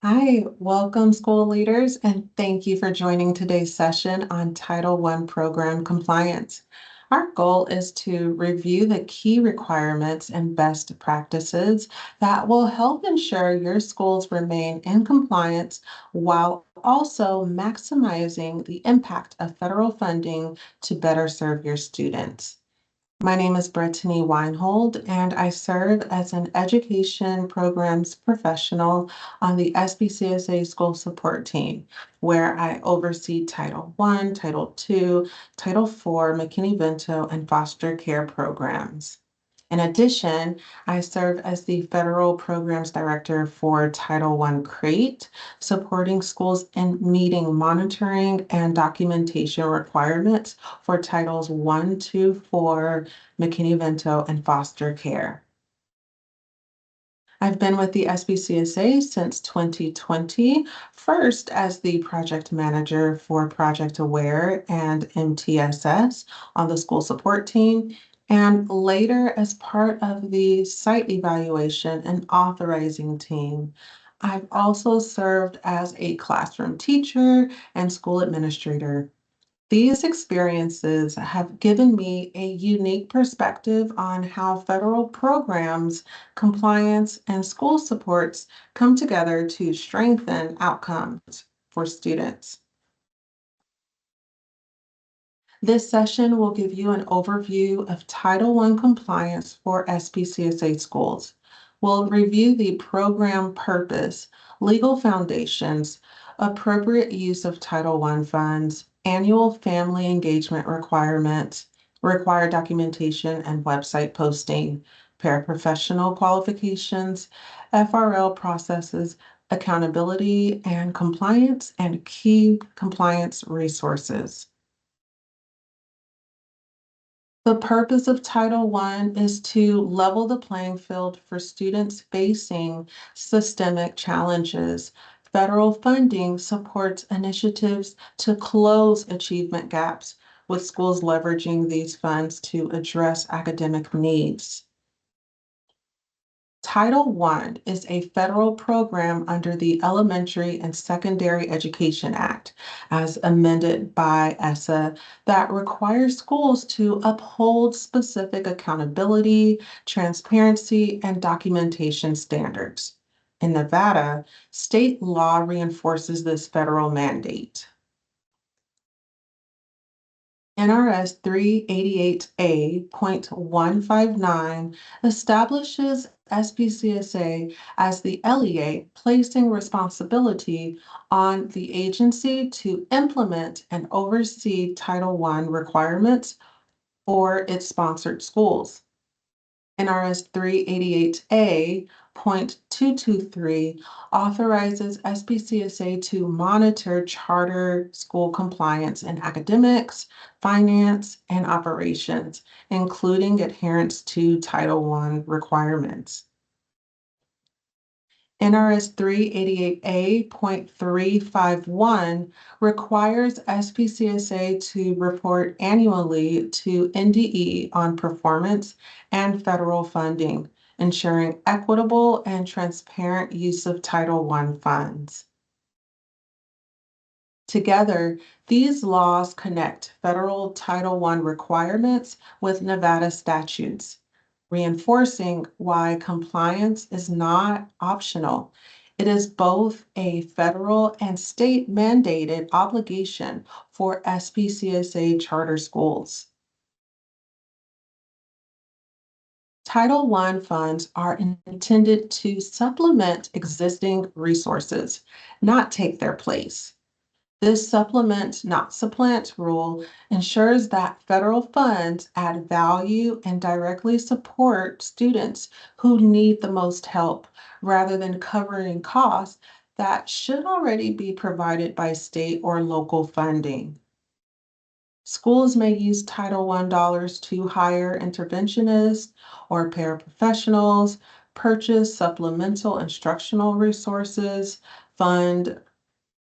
Hi, welcome school leaders, and thank you for joining today's session on Title I program compliance. Our goal is to review the key requirements and best practices that will help ensure your schools remain in compliance while also maximizing the impact of federal funding to better serve your students. My name is Brittany Weinhold, and I serve as an education programs professional on the SPCSA school support team, where I oversee Title I, Title II, Title IV, McKinney-Vento, and foster care programs. In addition, I serve as the Federal Programs Director for Title I CREATE, supporting schools in meeting monitoring and documentation requirements for Titles 1, 2, 4, McKinney-Vento, and foster care. I've been with the SPCSA since 2020, first as the project manager for Project Aware and MTSS on the school support team, and later as part of the site evaluation and authorizing team. I've also served as a classroom teacher and school administrator. These experiences have given me a unique perspective on how federal programs, compliance, and school supports come together to strengthen outcomes for students. This session will give you an overview of Title I compliance for SPCSA schools. We'll review the program purpose, legal foundations, appropriate use of Title I funds, annual family engagement requirements, required documentation and website posting, paraprofessional qualifications, FRL processes, accountability and compliance, and key compliance resources. The purpose of Title I is to level the playing field for students facing systemic challenges. Federal funding supports initiatives to close achievement gaps, with schools leveraging these funds to address academic needs. Title I is a federal program under the Elementary and Secondary Education Act, as amended by ESSA, that requires schools to uphold specific accountability, transparency, and documentation standards. In Nevada, state law reinforces this federal mandate. NRS 388A.159 establishes SPCSA as the LEA, placing responsibility on the agency to implement and oversee Title I requirements for its sponsored schools. NRS 388A.223 authorizes SPCSA to monitor charter school compliance in academics, finance, and operations, including adherence to Title I requirements. NRS 388A.351 requires SPCSA to report annually to NDE on performance and federal funding, ensuring equitable and transparent use of Title I funds. Together, these laws connect federal Title I requirements with Nevada statutes, reinforcing why compliance is not optional. It is both a federal and state mandated obligation for SPCSA charter schools. Title I funds are intended to supplement existing resources, not take their place. This supplement, not supplant rule ensures that federal funds add value and directly support students who need the most help rather than covering costs that should already be provided by state or local funding. Schools may use Title I dollars to hire interventionists or paraprofessionals, purchase supplemental instructional resources, fund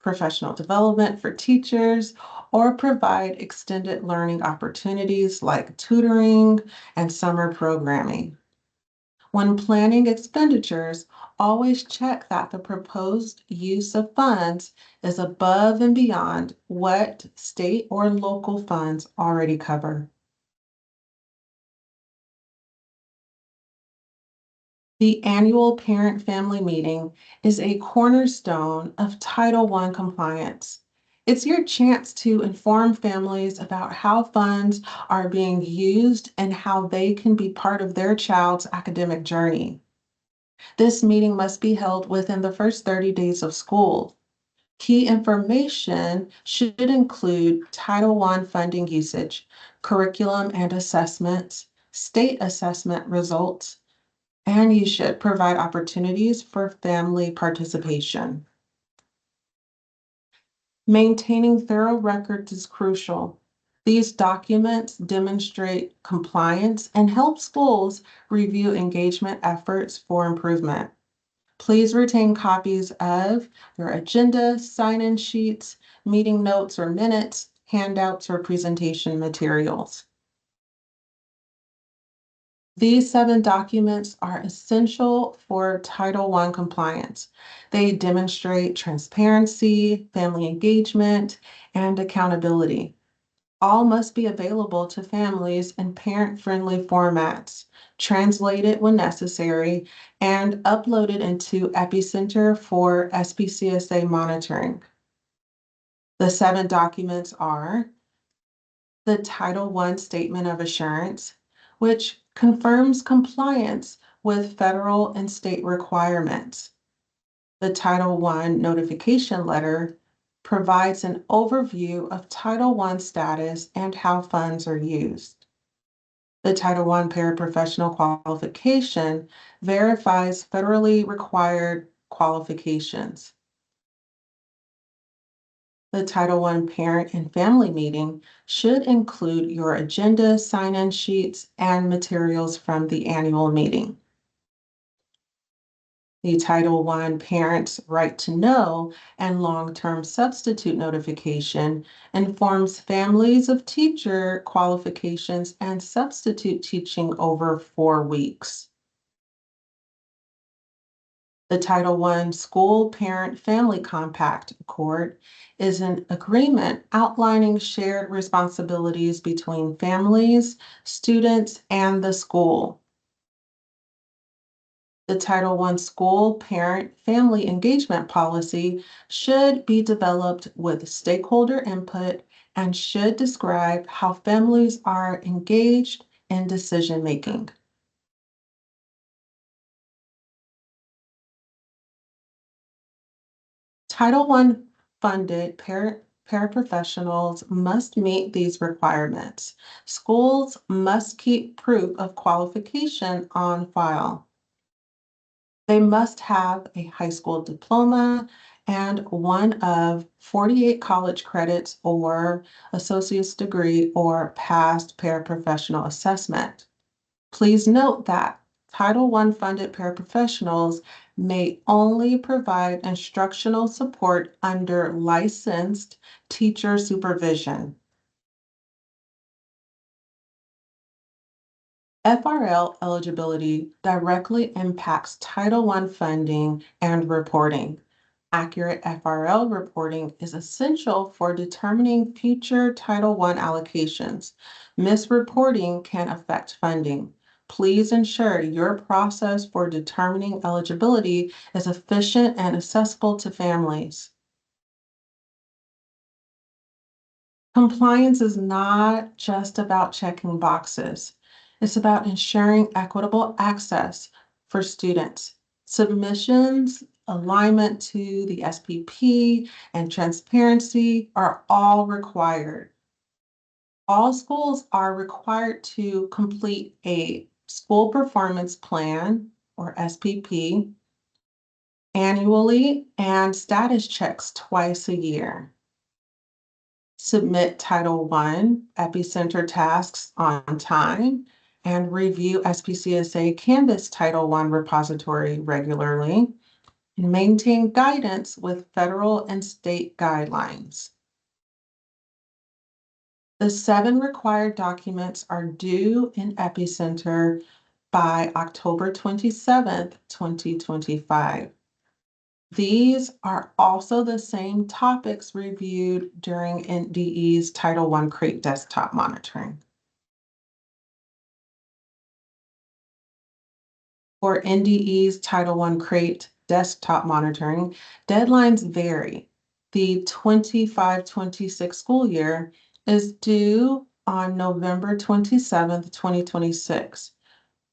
professional development for teachers, or provide extended learning opportunities like tutoring and summer programming. When planning expenditures, always check that the proposed use of funds is above and beyond what state or local funds already cover. The annual parent-family meeting is a cornerstone of Title I compliance. It's your chance to inform families about how funds are being used and how they can be part of their child's academic journey. This meeting must be held within the first 30 days of school. Key information should include Title I funding usage, curriculum and assessments, state assessment results, and you should provide opportunities for family participation. Maintaining thorough records is crucial. These documents demonstrate compliance and help schools review engagement efforts for improvement. Please retain copies of your agenda, sign-in sheets, meeting notes or minutes, handouts, or presentation materials. These 7 documents are essential for Title I compliance. They demonstrate transparency, family engagement, and accountability. All must be available to families in parent-friendly formats, translated when necessary, and uploaded into Epicenter for SPCSA monitoring. The 7 documents are the Title I Statement of Assurance, which confirms compliance with federal and state requirements. The Title I Notification Letter provides an overview of Title I status and how funds are used. The Title I Paraprofessional Qualification verifies federally required qualifications. The Title I Parent and Family Meeting should include your agenda, sign-in sheets, and materials from the annual meeting. The Title I Parents' Right to Know and Long-Term Substitute Notification informs families of teacher qualifications and substitute teaching over 4 weeks. The Title I School Parent Family Compact Accord is an agreement outlining shared responsibilities between families, students, and the school. The Title I School Parent Family Engagement Policy should be developed with stakeholder input and should describe how families are engaged in decision-making. Title I funded paraprofessionals must meet these requirements. Schools must keep proof of qualification on file. They must have a high school diploma and one of 48 college credits or associate's degree or past paraprofessional assessment. Please note that Title I funded paraprofessionals may only provide instructional support under licensed teacher supervision. FRL eligibility directly impacts Title I funding and reporting. Accurate FRL reporting is essential for determining future Title I allocations. Misreporting can affect funding. Please ensure your process for determining eligibility is efficient and accessible to families. Compliance is not just about checking boxes. It's about ensuring equitable access for students. Submissions, alignment to the SPP, and transparency are all required. All schools are required to complete a school performance plan, or SPP, annually and status checks twice a year. Submit Title I Epicenter tasks on time, and review SPCSA Canvas Title I repository regularly, and maintain guidance with federal and state guidelines. The 7 required documents are due in Epicenter by October 27th, 2025. These are also the same topics reviewed during NDE's Title I CREATE desktop monitoring. For NDE's Title I CREATE desktop monitoring, deadlines vary. The 25-26 school year is due on November 27th, 2026.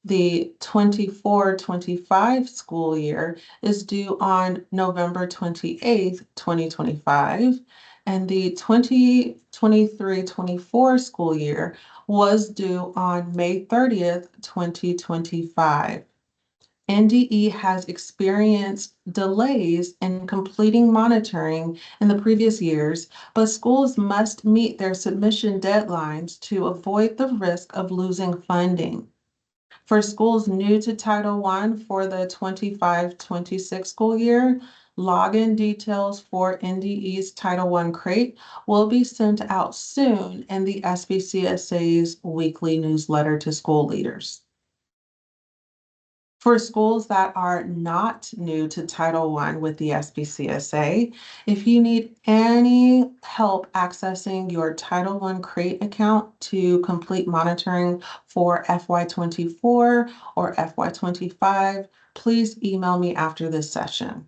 The 24-25 school year is due on November 28th, 2025, and the 2023-24 school year was due on May 30th, 2025. NDE has experienced delays in completing monitoring in the previous years, but schools must meet their submission deadlines to avoid the risk of losing funding. For schools new to Title I for the 25-26 school year, login details for NDE's Title I CRATE will be sent out soon in the SPCSA's weekly newsletter to school leaders. For schools that are not new to Title I with the SPCSA, if you need any help accessing your Title I CRATE account to complete monitoring for FY24 or FY25, please email me after this session.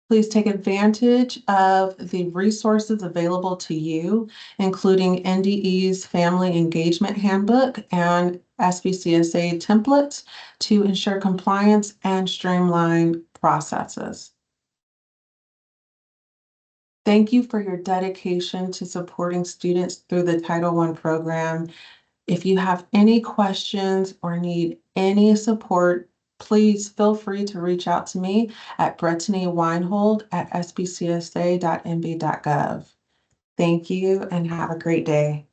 Please take advantage of the resources available to you, including NDE's Family Engagement Handbook and SPCSA templates to ensure compliance and streamline processes. Thank you for your dedication to supporting students through the Title I program. If you have any questions or need any support, please feel free to reach out to me at BrittanyWeinhold@spcsa.nb.gov. Thank you and have a great day.